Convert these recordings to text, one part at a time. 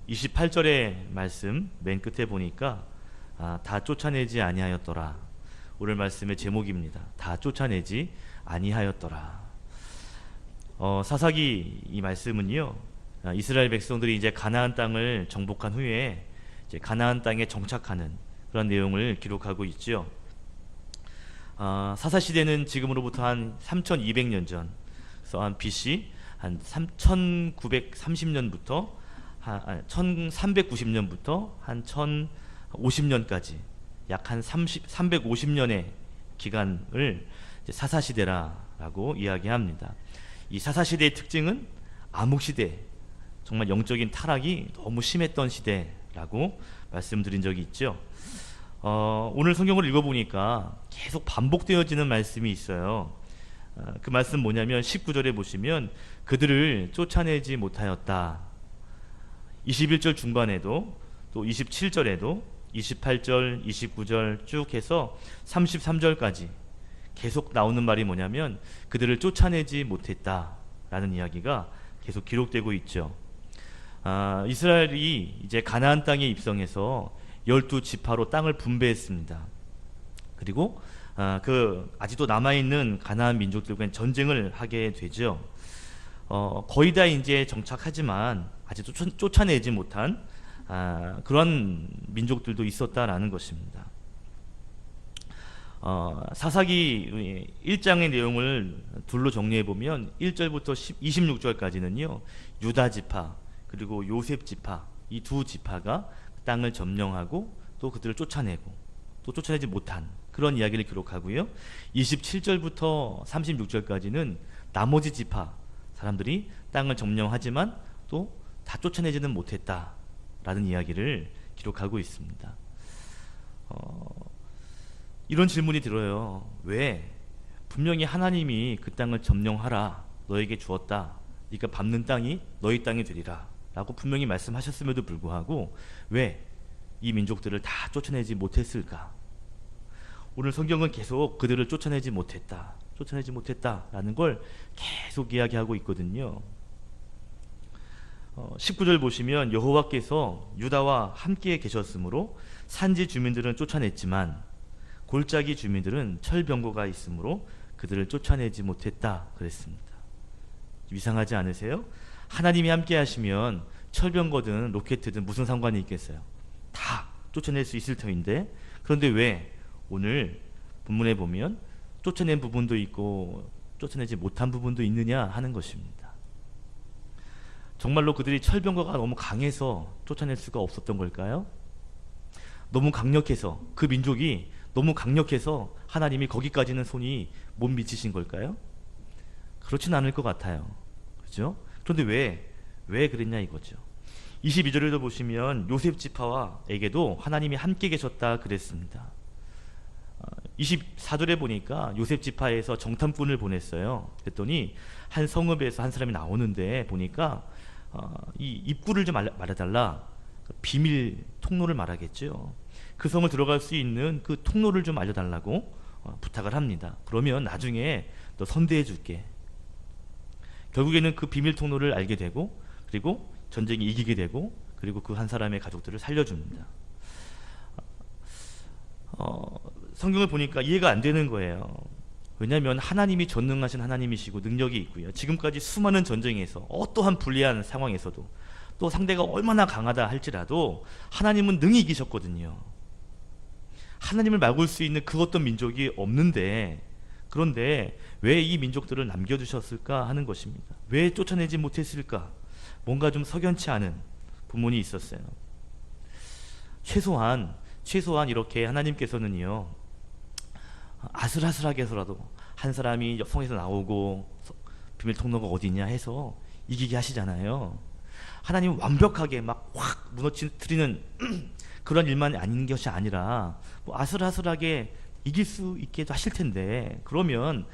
28절의 말씀 맨 끝에 보니까 다 쫓아내지 아니하였더라. 오늘 말씀의 제목입니다. 다 쫓아내지 아니하였더라. 사사기 이 말씀은요, 이스라엘 백성들이 이제 가나안 땅을 정복한 후에 이제 가나안 땅에 정착하는 그런 내용을 기록하고 있죠. 사사 시대는 지금으로부터 한 3200년 전, 그래서 한 BC 한 1930년부터 1390년부터 한 1050년까지 약 한 350년의 기간을 사사 시대라고 이야기합니다. 이 사사 시대의 특징은 암흑 시대, 정말 영적인 타락이 너무 심했던 시대라고 말씀드린 적이 있죠. 오늘 성경을 읽어보니까 계속 반복되어지는 말씀이 있어요. 그 말씀 뭐냐면 19절에 보시면 그들을 쫓아내지 못하였다. 21절 중반에도 또 27절에도 28절, 29절 쭉 해서 33절까지 계속 나오는 말이 뭐냐면 그들을 쫓아내지 못했다라는 이야기가 계속 기록되고 있죠. 이스라엘이 이제 가나안 땅에 입성해서 12지파로 땅을 분배했습니다. 그리고 아직도 남아있는 가나안 민족들과는 전쟁을 하게 되죠. 거의 다 이제 정착하지만 아직도 쫓아내지 못한 그런 민족들도 있었다라는 것입니다. 사사기 1장의 내용을 둘로 정리해보면 1절부터 26절까지는요 유다 지파 그리고 요셉 지파, 이 두 지파가 땅을 점령하고 또 그들을 쫓아내고 또 쫓아내지 못한 그런 이야기를 기록하고요, 27절부터 36절까지는 나머지 지파 사람들이 땅을 점령하지만 또 다 쫓아내지는 못했다라는 이야기를 기록하고 있습니다. 이런 질문이 들어요. 왜 분명히 하나님이 그 땅을 점령하라 너에게 주었다, 네가 밟는 땅이 너희 땅이 되리라 라고 분명히 말씀하셨음에도 불구하고 왜 이 민족들을 다 쫓아내지 못했을까? 오늘 성경은 계속 그들을 쫓아내지 못했다라는 걸 계속 이야기하고 있거든요. 19절 보시면 여호와께서 유다와 함께 계셨으므로 산지 주민들은 쫓아냈지만 골짜기 주민들은 철병거가 있으므로 그들을 쫓아내지 못했다 그랬습니다. 이상하지 않으세요? 하나님이 함께 하시면 철병거든 로켓든 무슨 상관이 있겠어요? 다 쫓아낼 수 있을 터인데, 그런데 왜 오늘 본문에 보면 쫓아낸 부분도 있고 쫓아내지 못한 부분도 있느냐 하는 것입니다. 정말로 그들이 철병거가 너무 강해서 쫓아낼 수가 없었던 걸까요? 너무 강력해서, 그 민족이 너무 강력해서 하나님이 거기까지는 손이 못 미치신 걸까요? 그렇진 않을 것 같아요. 그렇죠? 그런데 왜 그랬냐 이거죠. 22절에도 보시면 요셉 지파와에게도 하나님이 함께 계셨다 그랬습니다. 24절에 보니까 요셉 지파에서 정탐꾼을 보냈어요. 그랬더니 한 성읍에서 한 사람이 나오는데 보니까 이 입구를 좀 말해달라, 비밀 통로를 말하겠죠. 그 성을 들어갈 수 있는 그 통로를 좀 알려달라고 부탁을 합니다. 그러면 나중에 너 선대해 줄게. 결국에는 그 비밀 통로를 알게 되고, 그리고 전쟁이 이기게 되고, 그리고 그 한 사람의 가족들을 살려줍니다. 성경을 보니까 이해가 안 되는 거예요. 왜냐하면 하나님이 전능하신 하나님이시고 능력이 있고요, 지금까지 수많은 전쟁에서 어떠한 불리한 상황에서도 또 상대가 얼마나 강하다 할지라도 하나님은 능히 이기셨거든요. 하나님을 막을 수 있는 그 어떤 민족이 없는데, 그런데 왜 이 민족들을 남겨두셨을까 하는 것입니다. 왜 쫓아내지 못했을까? 뭔가 좀 석연치 않은 부분이 있었어요. 최소한 이렇게 하나님께서는요, 아슬아슬하게 해서라도 한 사람이 성에서 나오고 비밀 통로가 어디냐 해서 이기게 하시잖아요. 하나님은 완벽하게 막 확 무너뜨리는 그런 일만 아닌 것이 아니라 뭐 아슬아슬하게 이길 수 있게도 하실 텐데, 그러면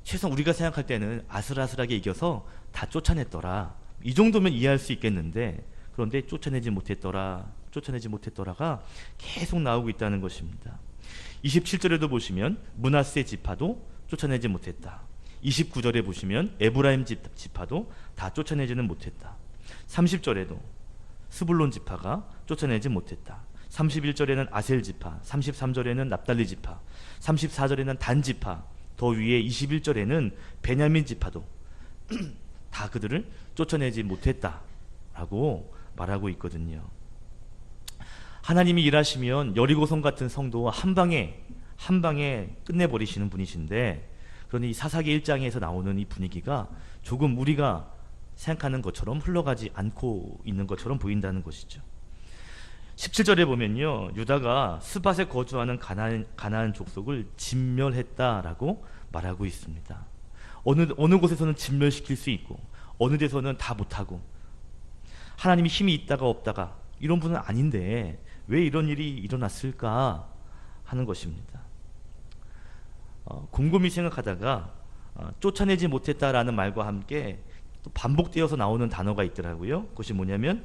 최소한 우리가 생각할 때는 아슬아슬하게 이겨서 다 쫓아냈더라, 이 정도면 이해할 수 있겠는데, 그런데 쫓아내지 못했더라가 계속 나오고 있다는 것입니다. 27절에도 보시면 므낫세 지파도 쫓아내지 못했다. 29절에 보시면 에브라임 지파도 다 쫓아내지는 못했다. 30절에도 스불론 지파가 쫓아내지 못했다. 31절에는 아셀 지파, 33절에는 납달리 지파, 34절에는 단 지파, 더 위에 21절에는 베냐민 지파도 다 그들을 쫓아내지 못했다라고 말하고 있거든요. 하나님이 일하시면 여리고성 같은 성도 한 방에 끝내버리시는 분이신데, 그러니 이 사사기 1장에서 나오는 이 분위기가 조금 우리가 생각하는 것처럼 흘러가지 않고 있는 것처럼 보인다는 것이죠. 17절에 보면요, 유다가 스밧에 거주하는 가나안 족속을 진멸했다라고 말하고 있습니다. 어느 곳에서는 진멸시킬 수 있고 어느 데서는 다 못하고, 하나님이 힘이 있다가 없다가 이런 분은 아닌데 왜 이런 일이 일어났을까 하는 것입니다. 곰곰이 생각하다가 쫓아내지 못했다라는 말과 함께 또 반복되어서 나오는 단어가 있더라고요. 그것이 뭐냐면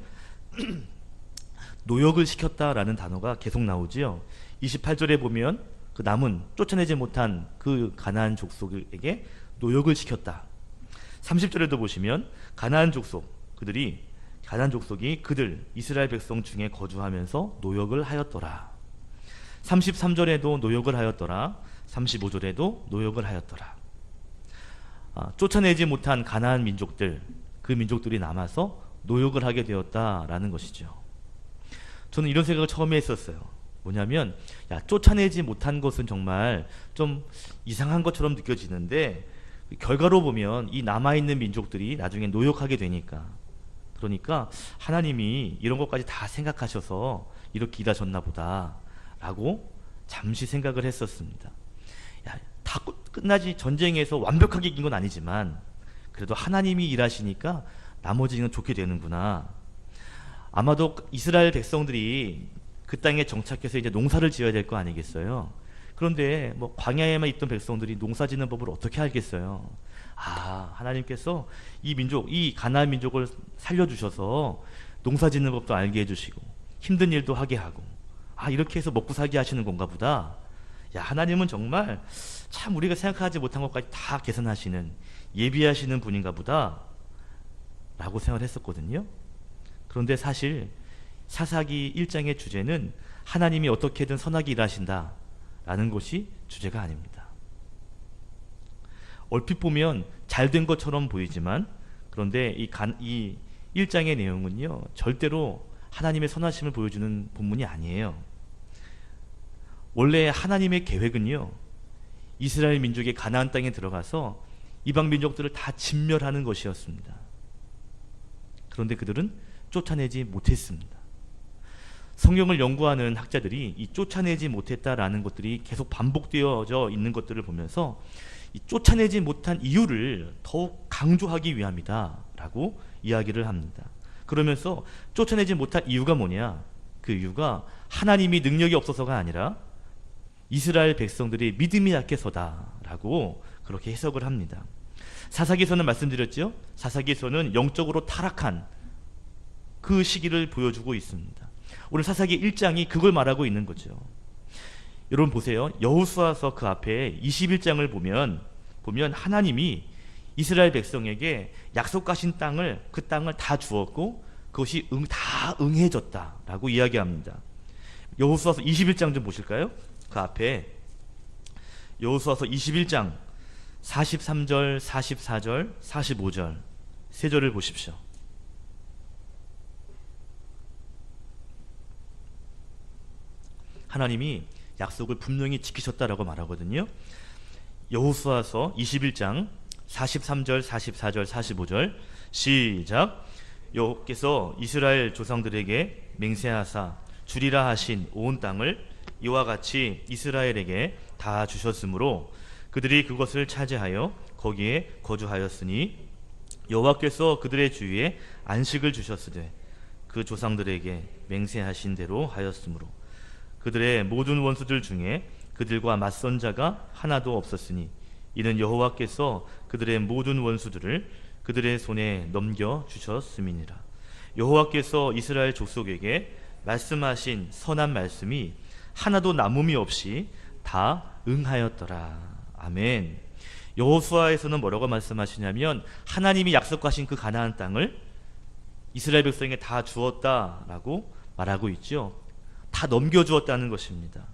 노역을 시켰다라는 단어가 계속 나오지요. 28절에 보면 그 남은 쫓아내지 못한 그 가나안 족속에게 노역을 시켰다. 30절에도 보시면 가나안 족속이 그들 이스라엘 백성 중에 거주하면서 노역을 하였더라. 33절에도 노역을 하였더라. 35절에도 노역을 하였더라. 쫓아내지 못한 가나안 민족들, 그 민족들이 남아서 노역을 하게 되었다라는 것이죠. 저는 이런 생각을 처음에 했었어요. 뭐냐면, 쫓아내지 못한 것은 정말 좀 이상한 것처럼 느껴지는데, 결과로 보면 이 남아있는 민족들이 나중에 노역하게 되니까, 그러니까 하나님이 이런 것까지 다 생각하셔서 이렇게 일하셨나 보다 라고 잠시 생각을 했었습니다. 다 끝나지, 전쟁에서 완벽하게 이긴 건 아니지만 그래도 하나님이 일하시니까 나머지는 좋게 되는구나. 아마도 이스라엘 백성들이 그 땅에 정착해서 이제 농사를 지어야 될 거 아니겠어요. 그런데 뭐 광야에만 있던 백성들이 농사 짓는 법을 어떻게 알겠어요. 하나님께서 이 가나안 민족을 살려주셔서 농사 짓는 법도 알게 해주시고 힘든 일도 하게 하고, 이렇게 해서 먹고 살게 하시는 건가 보다. 하나님은 정말 참 우리가 생각하지 못한 것까지 다 계산하시는, 예비하시는 분인가 보다 라고 생각을 했었거든요. 그런데 사실 사사기 1장의 주제는 하나님이 어떻게든 선하게 일하신다 라는 것이 주제가 아닙니다. 얼핏 보면 잘된 것처럼 보이지만, 그런데 이 1장의 내용은요, 절대로 하나님의 선하심을 보여주는 본문이 아니에요. 원래 하나님의 계획은요, 이스라엘 민족이 가나안 땅에 들어가서 이방 민족들을 다 진멸하는 것이었습니다. 그런데 그들은 쫓아내지 못했습니다. 성경을 연구하는 학자들이 이 쫓아내지 못했다라는 것들이 계속 반복되어져 있는 것들을 보면서 이 쫓아내지 못한 이유를 더욱 강조하기 위함이다 라고 이야기를 합니다. 그러면서 쫓아내지 못한 이유가 뭐냐? 그 이유가 하나님이 능력이 없어서가 아니라 이스라엘 백성들이 믿음이 약해서다 라고 그렇게 해석을 합니다. 사사기에서는 말씀드렸죠. 사사기에서는 영적으로 타락한 그 시기를 보여주고 있습니다. 오늘 사사기 1장이 그걸 말하고 있는 거죠. 여러분 보세요. 여호수아서 그 앞에 21장을 보면 하나님이 이스라엘 백성에게 약속하신 땅을, 그 땅을 다 주었고 그것이 다 응해졌다라고 이야기합니다. 여호수아서 21장 좀 보실까요? 그 앞에 여호수아서 21장 43절, 44절, 45절 세 절을 보십시오. 하나님이 약속을 분명히 지키셨다라고 말하거든요. 여호수아서 21장 43절, 44절, 45절 시작. 여호께서 이스라엘 조상들에게 맹세하사 주리라 하신 온 땅을 이와 같이 이스라엘에게 다 주셨으므로 그들이 그것을 차지하여 거기에 거주하였으니 여호와께서 그들의 주위에 안식을 주셨으되 그 조상들에게 맹세하신 대로 하였으므로 그들의 모든 원수들 중에 그들과 맞선 자가 하나도 없었으니 이는 여호와께서 그들의 모든 원수들을 그들의 손에 넘겨 주셨음이니라. 여호와께서 이스라엘 족속에게 말씀하신 선한 말씀이 하나도 남음이 없이 다 응하였더라. 아멘. 여호수아에서는 뭐라고 말씀하시냐면 하나님이 약속하신 그 가나안 땅을 이스라엘 백성에게 다 주었다라고 말하고 있죠. 다 넘겨주었다는 것입니다.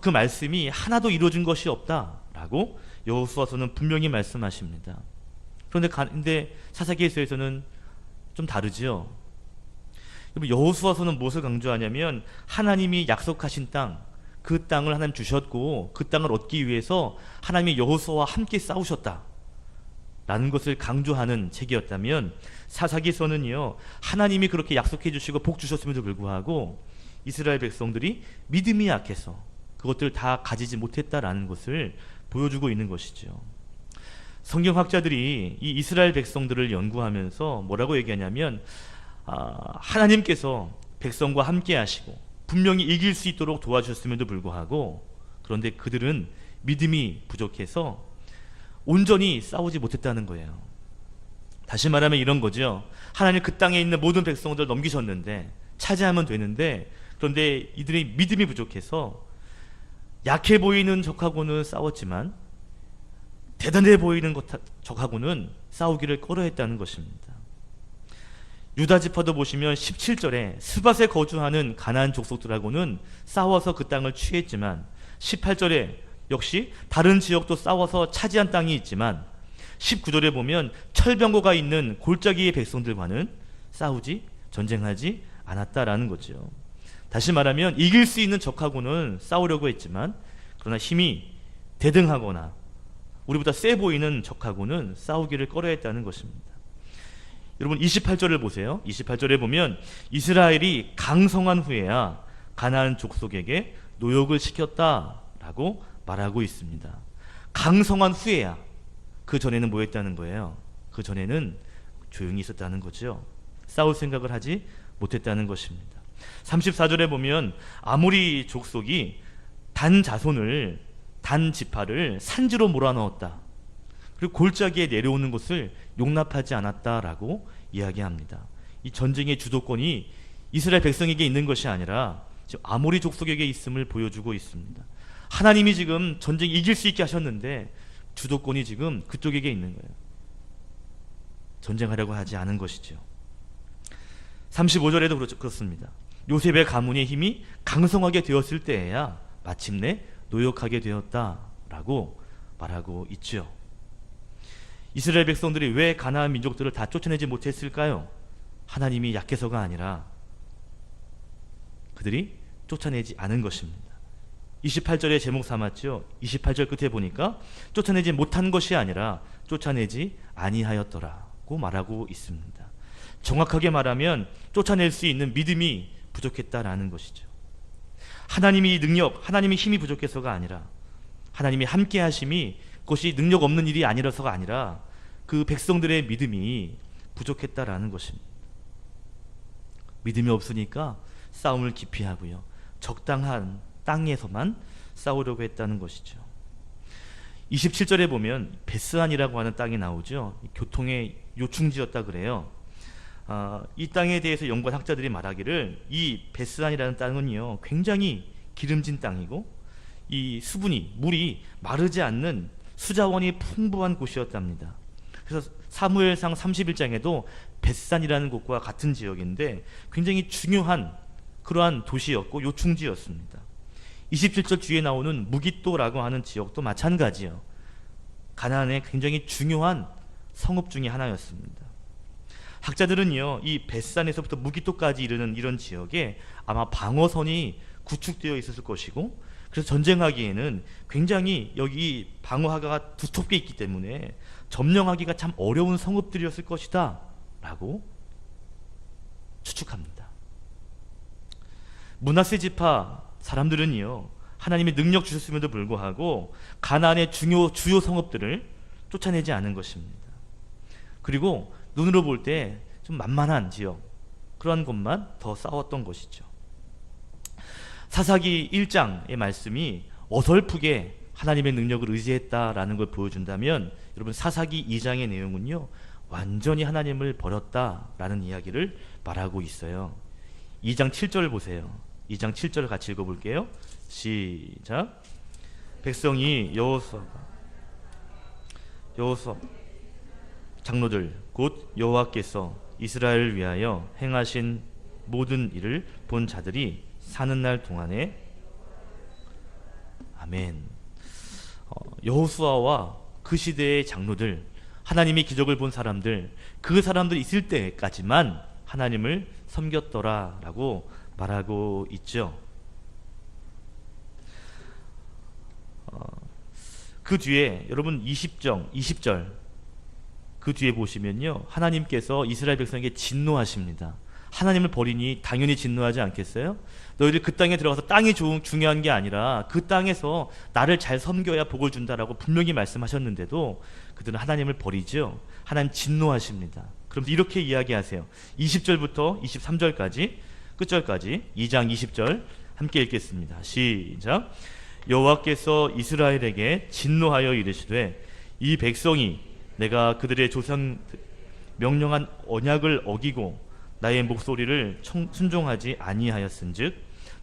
그 말씀이 하나도 이루어진 것이 없다라고 여호수아서는 분명히 말씀하십니다. 그런데 사사기에서는 좀 다르지요. 여호수아서는 무엇을 강조하냐면 하나님이 약속하신 땅, 그 땅을 하나님 주셨고 그 땅을 얻기 위해서 하나님이 여호수아와 함께 싸우셨다 라는 것을 강조하는 책이었다면, 사사기서는요 하나님이 그렇게 약속해 주시고 복 주셨음에도 불구하고 이스라엘 백성들이 믿음이 약해서 그것들을 다 가지지 못했다라는 것을 보여주고 있는 것이죠. 성경학자들이 이 이스라엘 백성들을 연구하면서 뭐라고 얘기하냐면, 하나님께서 백성과 함께 하시고 분명히 이길 수 있도록 도와주셨음에도 불구하고 그런데 그들은 믿음이 부족해서 온전히 싸우지 못했다는 거예요. 다시 말하면 이런 거죠. 하나님 그 땅에 있는 모든 백성들 넘기셨는데, 차지하면 되는데, 그런데 이들의 믿음이 부족해서 약해 보이는 적하고는 싸웠지만 대단해 보이는 적하고는 싸우기를 꺼려했다는 것입니다. 유다 지파도 보시면 17절에 스밧에 거주하는 가나안 족속들하고는 싸워서 그 땅을 취했지만, 18절에 역시 다른 지역도 싸워서 차지한 땅이 있지만, 19절에 보면 철병거가 있는 골짜기의 백성들과는 싸우지, 전쟁하지 않았다라는 거죠. 다시 말하면 이길 수 있는 적하고는 싸우려고 했지만, 그러나 힘이 대등하거나 우리보다 세 보이는 적하고는 싸우기를 꺼려했다는 것입니다. 여러분 28절을 보세요. 28절에 보면 이스라엘이 강성한 후에야 가나안 족속에게 노역을 시켰다라고 말하고 있습니다. 강성한 후에야. 그 전에는 뭐 했다는 거예요? 그 전에는 조용히 있었다는 거죠. 싸울 생각을 하지 못했다는 것입니다. 34절에 보면 아모리 족속이 단 자손을, 단 지파를 산지로 몰아넣었다. 그리고 골짜기에 내려오는 것을 용납하지 않았다라고 이야기합니다. 이 전쟁의 주도권이 이스라엘 백성에게 있는 것이 아니라 지금 아모리 족속에게 있음을 보여주고 있습니다. 하나님이 지금 전쟁 이길 수 있게 하셨는데 주도권이 지금 그쪽에게 있는 거예요. 전쟁하려고 하지 않은 것이죠. 35절에도 그렇습니다. 요셉의 가문의 힘이 강성하게 되었을 때에야 마침내 노역하게 되었다라고 말하고 있죠. 이스라엘 백성들이 왜 가나안 민족들을 다 쫓아내지 못했을까요? 하나님이 약해서가 아니라 그들이 쫓아내지 않은 것입니다. 28절의 제목 삼았죠. 28절 끝에 보니까 쫓아내지 못한 것이 아니라 쫓아내지 아니하였더라고 말하고 있습니다. 정확하게 말하면 쫓아낼 수 있는 믿음이 부족했다라는 것이죠. 하나님이 능력, 하나님이 힘이 부족해서가 아니라 하나님이 함께 하심이 그것이 능력 없는 일이 아니라서가 아니라 그 백성들의 믿음이 부족했다라는 것입니다. 믿음이 없으니까 싸움을 기피하고요. 적당한 땅에서만 싸우려고 했다는 것이죠. 27절에 보면 베스안이라고 하는 땅이 나오죠. 교통의 요충지였다 그래요. 이 땅에 대해서 연구한 학자들이 말하기를 이 베스안이라는 땅은요 굉장히 기름진 땅이고 이 수분이, 물이 마르지 않는 수자원이 풍부한 곳이었답니다. 그래서 사무엘상 31장에도 베스안이라는 곳과 같은 지역인데 굉장히 중요한 그러한 도시였고 요충지였습니다. 27절 뒤에 나오는 무깃도라고 하는 지역도 마찬가지요. 가나안의 굉장히 중요한 성읍 중에 하나였습니다. 학자들은요 이 베스안에서부터 무깃도까지 이르는 이런 지역에 아마 방어선이 구축되어 있었을 것이고, 그래서 전쟁하기에는 굉장히 여기 방어하가 두텁게 있기 때문에 점령하기가 참 어려운 성읍들이었을 것이다 라고 추측합니다. 므낫세 지파 사람들은요 하나님이 능력 주셨음에도 불구하고 가나안의 주요 성읍들을 쫓아내지 않은 것입니다. 그리고 눈으로 볼 때 좀 만만한 지역, 그런 것만 더 싸웠던 것이죠. 사사기 1장의 말씀이 어설프게 하나님의 능력을 의지했다라는 걸 보여준다면, 여러분 사사기 2장의 내용은요 완전히 하나님을 버렸다라는 이야기를 말하고 있어요. 2장 7절을 보세요. 2장 7절을 같이 읽어볼게요. 시작. 백성이 여호수아 장로들 곧 여호와께서 이스라엘을 위하여 행하신 모든 일을 본 자들이 사는 날 동안에 아멘. 여호수아와 그 시대의 장로들, 하나님의 기적을 본 사람들, 그 사람들이 있을 때까지만 하나님을 섬겼더라라고 말하고 있죠. 그 뒤에 여러분 20절 그 뒤에 보시면요, 하나님께서 이스라엘 백성에게 진노하십니다. 하나님을 버리니 당연히 진노하지 않겠어요? 너희들 그 땅에 들어가서 땅이 중요한 게 아니라 그 땅에서 나를 잘 섬겨야 복을 준다라고 분명히 말씀하셨는데도 그들은 하나님을 버리죠. 하나님 진노하십니다. 그럼 이렇게 이야기하세요. 20절부터 23절까지 끝절까지 2장 20절 함께 읽겠습니다. 시작. 여호와께서 이스라엘에게 진노하여 이르시되 이 백성이 내가 그들의 조상 명령한 언약을 어기고 나의 목소리를 순종하지 아니하였은즉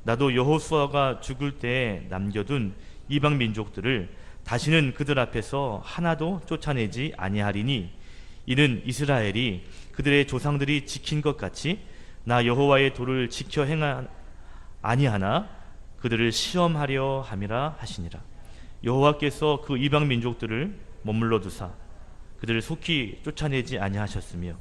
나도 여호수아가 죽을 때에 남겨둔 이방 민족들을 다시는 그들 앞에서 하나도 쫓아내지 아니하리니 이는 이스라엘이 그들의 조상들이 지킨 것 같이 나 여호와의 도를 지켜 아니하나 그들을 시험하려 함이라 하시니라. 여호와께서 그 이방 민족들을 머물러 두사 그들을 속히 쫓아내지 아니하셨으며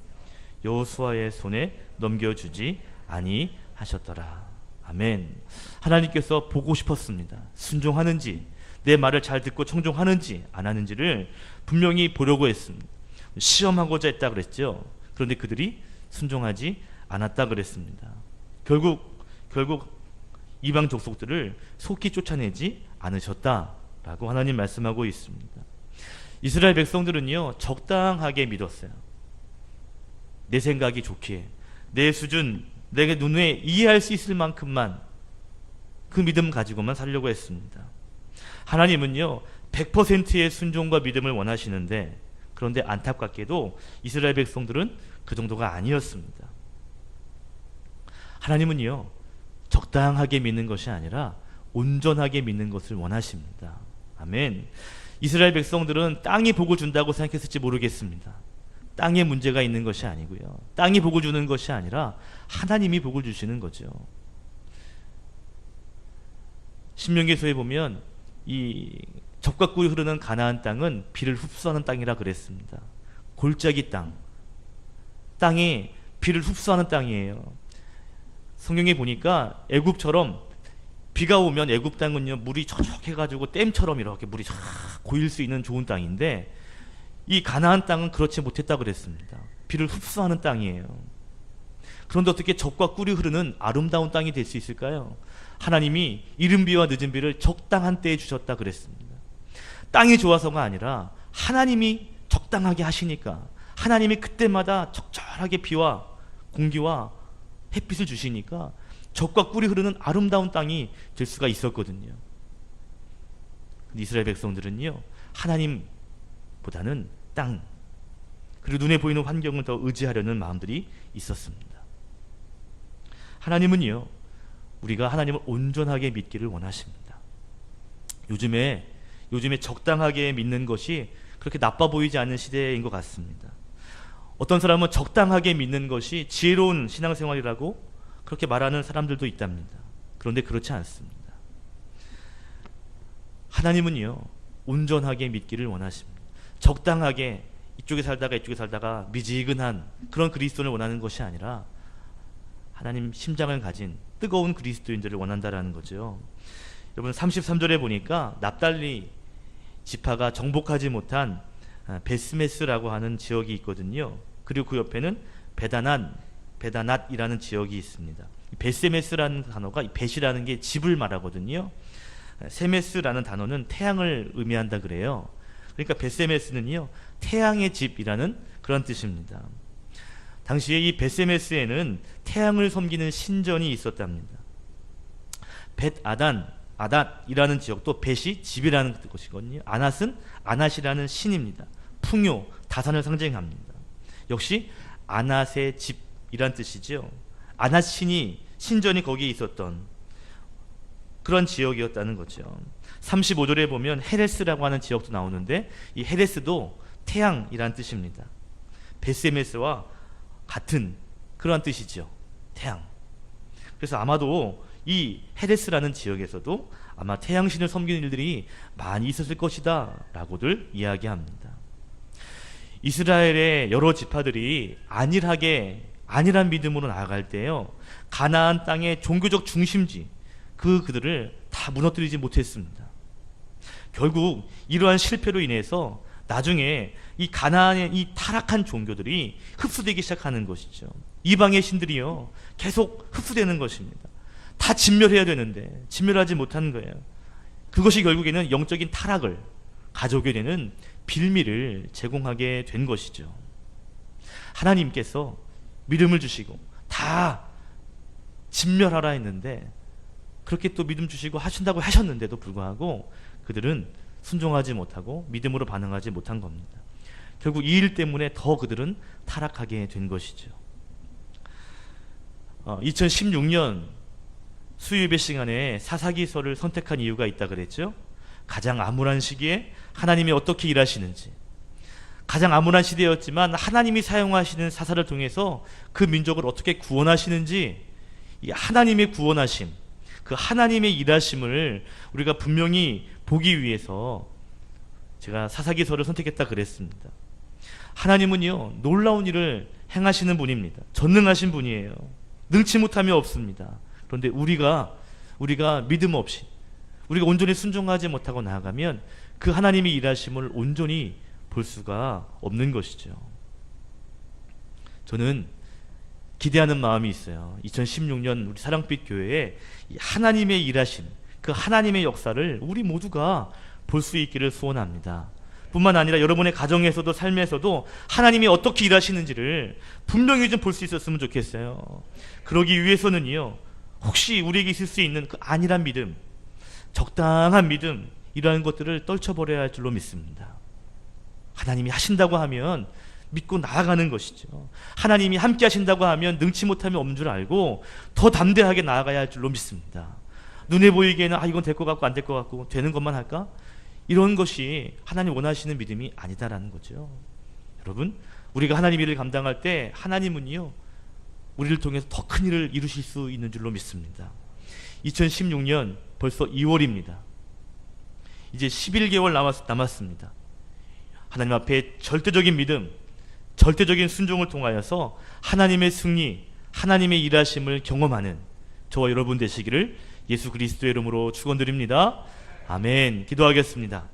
여호수아의 손에 넘겨주지 아니하셨더라. 아멘. 하나님께서 보고 싶었습니다. 순종하는지, 내 말을 잘 듣고 청종하는지 안 하는지를 분명히 보려고 했습니다. 시험하고자 했다 그랬죠. 그런데 그들이 순종하지 않았다 그랬습니다. 결국 이방 족속들을 속히 쫓아내지 않으셨다라고 하나님 말씀하고 있습니다. 이스라엘 백성들은요, 적당하게 믿었어요. 내 생각이 좋기에, 내 수준, 내게 눈에 이해할 수 있을 만큼만 그 믿음 가지고만 살려고 했습니다. 하나님은요 100%의 순종과 믿음을 원하시는데, 그런데 안타깝게도 이스라엘 백성들은 그 정도가 아니었습니다. 하나님은요 적당하게 믿는 것이 아니라 온전하게 믿는 것을 원하십니다. 아멘. 이스라엘 백성들은 땅이 복을 준다고 생각했을지 모르겠습니다. 땅에 문제가 있는 것이 아니고요, 땅이 복을 주는 것이 아니라 하나님이 복을 주시는 거죠. 신명기서에 보면 이 젖과 꿀이 흐르는 가나안 땅은 비를 흡수하는 땅이라 그랬습니다. 골짜기 땅이 비를 흡수하는 땅이에요. 성경에 보니까 애굽처럼 비가 오면 애굽 땅은요 물이 촉촉해가지고 댐처럼 이렇게 물이 쫙 고일 수 있는 좋은 땅인데, 이 가나안 땅은 그렇지 못했다 그랬습니다. 비를 흡수하는 땅이에요. 그런데 어떻게 젖과 꿀이 흐르는 아름다운 땅이 될 수 있을까요? 하나님이 이른 비와 늦은 비를 적당한 때에 주셨다 그랬습니다. 땅이 좋아서가 아니라 하나님이 적당하게 하시니까, 하나님이 그때마다 적절하게 비와 공기와 햇빛을 주시니까 젖과 꿀이 흐르는 아름다운 땅이 될 수가 있었거든요. 이스라엘 백성들은요 하나님보다는 땅, 그리고 눈에 보이는 환경을 더 의지하려는 마음들이 있었습니다. 하나님은요 우리가 하나님을 온전하게 믿기를 원하십니다. 요즘에 적당하게 믿는 것이 그렇게 나빠 보이지 않는 시대인 것 같습니다. 어떤 사람은 적당하게 믿는 것이 지혜로운 신앙생활이라고 그렇게 말하는 사람들도 있답니다. 그런데 그렇지 않습니다. 하나님은요 온전하게 믿기를 원하십니다. 적당하게 이쪽에 살다가 미지근한 그런 그리스도인을 원하는 것이 아니라 하나님 심장을 가진 뜨거운 그리스도인들을 원한다라는 거죠. 여러분 33절에 보니까 납달리 지파가 정복하지 못한 베스메스라고 하는 지역이 있거든요. 그리고 그 옆에는 베다낫이라는 지역이 있습니다. 베스메스라는 단어가 벳이라는 게 집을 말하거든요. 세메스라는 단어는 태양을 의미한다 그래요. 그러니까 베세메스는요 태양의 집이라는 그런 뜻입니다. 당시에 이 베세메스에는 태양을 섬기는 신전이 있었답니다. 아닷이라는 지역도 벳이 집이라는 것이거든요. 아낫이라는 신입니다. 풍요, 다산을 상징합니다. 역시 아낫의 집이란 뜻이죠. 아낫 신전이 거기에 있었던 그런 지역이었다는 거죠. 35절에 보면 헤레스라고 하는 지역도 나오는데, 이 헤레스도 태양이란 뜻입니다. 베세메스와 같은 그러한 뜻이죠. 태양. 그래서 아마도 이 헤데스라는 지역에서도 아마 태양신을 섬기는 일들이 많이 있었을 것이다 라고들 이야기합니다. 이스라엘의 여러 지파들이 안일한 믿음으로 나아갈 때요, 가나안 땅의 종교적 중심지 그들을 다 무너뜨리지 못했습니다. 결국 이러한 실패로 인해서 나중에 이 가나안의 이 타락한 종교들이 흡수되기 시작하는 것이죠. 이방의 신들이요 계속 흡수되는 것입니다. 다 진멸해야 되는데 진멸하지 못한 거예요. 그것이 결국에는 영적인 타락을 가져오게 되는 빌미를 제공하게 된 것이죠. 하나님께서 믿음을 주시고 다 진멸하라 했는데, 그렇게 또 믿음 주시고 하신다고 하셨는데도 불구하고 그들은 순종하지 못하고 믿음으로 반응하지 못한 겁니다. 결국 이 일 때문에 더 그들은 타락하게 된 것이죠. 2016년 수요예배 시간에 사사기서를 선택한 이유가 있다 그랬죠. 가장 암울한 시기에 하나님이 어떻게 일하시는지, 가장 암울한 시대였지만 하나님이 사용하시는 사사를 통해서 그 민족을 어떻게 구원하시는지, 이 하나님의 구원하심, 그 하나님의 일하심을 우리가 분명히 보기 위해서 제가 사사기서를 선택했다 그랬습니다. 하나님은요 놀라운 일을 행하시는 분입니다. 전능하신 분이에요. 능치 못함이 없습니다. 그런데 우리가 믿음 없이, 우리가 온전히 순종하지 못하고 나아가면 그 하나님의 일하심을 온전히 볼 수가 없는 것이죠. 저는 기대하는 마음이 있어요. 2016년 우리 사랑빛 교회에 하나님의 일하심, 그 하나님의 역사를 우리 모두가 볼 수 있기를 소원합니다. 뿐만 아니라 여러분의 가정에서도 삶에서도 하나님이 어떻게 일하시는지를 분명히 좀 볼 수 있었으면 좋겠어요. 그러기 위해서는요, 혹시 우리에게 있을 수 있는 그 안일한 믿음, 적당한 믿음, 이러한 것들을 떨쳐버려야 할 줄로 믿습니다. 하나님이 하신다고 하면 믿고 나아가는 것이죠. 하나님이 함께 하신다고 하면 능치 못함이 없는 줄 알고 더 담대하게 나아가야 할 줄로 믿습니다. 눈에 보이기에는 이건 될 것 같고 안 될 것 같고 되는 것만 할까? 이런 것이 하나님 원하시는 믿음이 아니다라는 거죠. 여러분, 우리가 하나님 일을 감당할 때 하나님은요 우리를 통해서 더 큰 일을 이루실 수 있는 줄로 믿습니다. 2016년 벌써 2월입니다. 이제 11개월 남았습니다. 하나님 앞에 절대적인 믿음, 절대적인 순종을 통하여서 하나님의 승리, 하나님의 일하심을 경험하는 저와 여러분 되시기를 예수 그리스도의 이름으로 축원드립니다. 아멘. 기도하겠습니다.